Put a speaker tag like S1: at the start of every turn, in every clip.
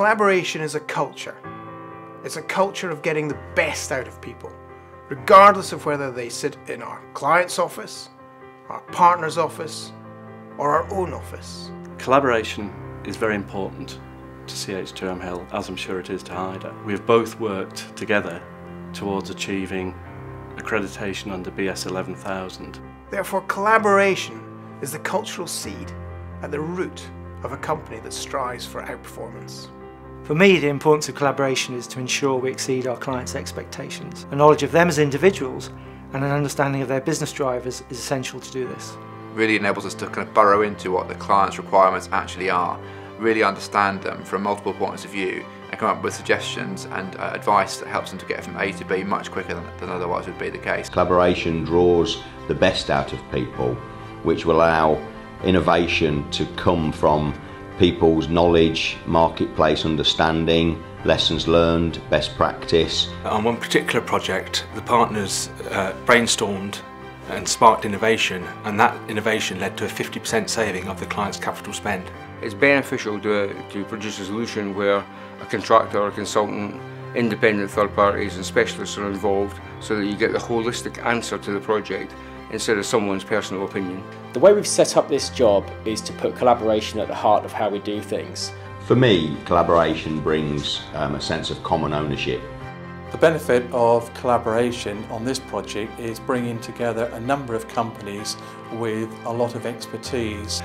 S1: Collaboration is a culture. It's a culture of getting the best out of people, regardless of whether they sit in our client's office, our partner's office, or our own office.
S2: Collaboration is very important to CH2M Hill, as I'm sure it is to Hyder. We have both worked together towards achieving accreditation under BS 11000.
S1: Therefore, collaboration is the cultural seed at the root of a company that strives for outperformance.
S3: For me, the importance of collaboration is to ensure we exceed our clients' expectations. A knowledge of them as individuals and an understanding of their business drivers is essential to do this.
S4: Really enables us to kind of burrow into what the client's requirements actually are, really understand them from multiple points of view, and come up with suggestions and advice that helps them to get from A to B much quicker than otherwise would be the case.
S5: Collaboration draws the best out of people, which will allow innovation to come from people's knowledge, marketplace understanding, lessons learned, best practice.
S6: On one particular project, the partners brainstormed and sparked innovation, and that innovation led to a 50% saving of the client's capital spend.
S7: It's beneficial to produce a solution where a contractor or a consultant, independent third parties and specialists are involved, so that you get the holistic answer to the project instead of someone's personal opinion.
S8: The way we've set up this job is to put collaboration at the heart of how we do things.
S5: For me, collaboration brings a sense of common ownership.
S9: The benefit of collaboration on this project is bringing together a number of companies with a lot of expertise.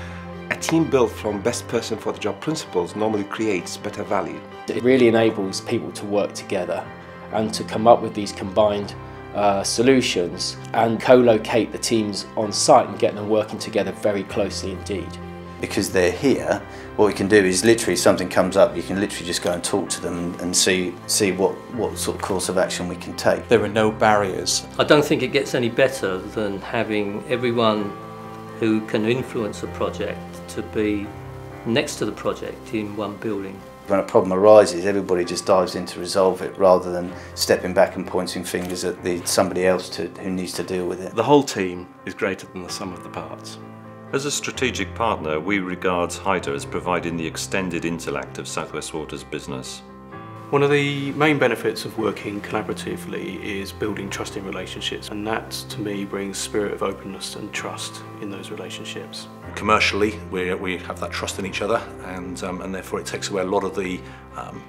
S10: A team built from best person for the job principles normally creates better value.
S8: It really enables people to work together and to come up with these combined solutions and co-locate the teams on site and get them working together very closely indeed.
S11: Because they're here, what we can do is literally something comes up, you can literally just go and talk to them and see what sort of course of action we can take.
S9: There are no barriers.
S12: I don't think it gets any better than having everyone who can influence a project to be next to the project in one building.
S11: When a problem arises, everybody just dives in to resolve it rather than stepping back and pointing fingers at somebody else who needs to deal with it.
S2: The whole team is greater than the sum of the parts.
S13: As a strategic partner, we regard Hyder as providing the extended intellect of South West Water's business.
S14: One of the main benefits of working collaboratively is building trusting relationships, and that to me brings spirit of openness and trust in those relationships.
S15: Commercially, we have that trust in each other, and therefore it takes away a lot of the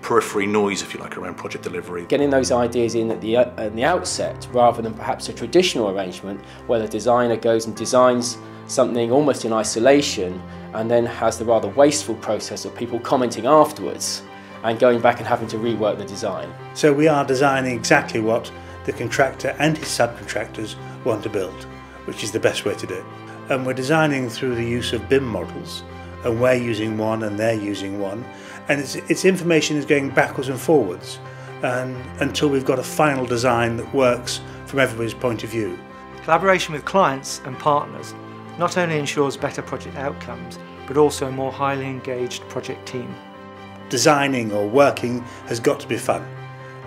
S15: periphery noise, if you like, around project delivery.
S8: Getting those ideas in at the outset, rather than perhaps a traditional arrangement where the designer goes and designs something almost in isolation and then has the rather wasteful process of people commenting afterwards and going back and having to rework the design.
S16: So we are designing exactly what the contractor and his subcontractors want to build, which is the best way to do it. And we're designing through the use of BIM models, and we're using one and they're using one, and its information is going backwards and forwards until we've got a final design that works from everybody's point of view.
S3: Collaboration with clients and partners not only ensures better project outcomes, but also a more highly engaged project team.
S16: Designing or working has got to be fun,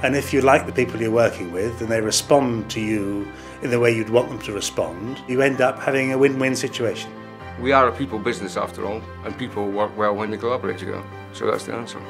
S16: and if you like the people you're working with and they respond to you in the way you'd want them to respond, you end up having a win-win situation.
S7: We are a people business after all, and people work well when they collaborate together, so that's the answer.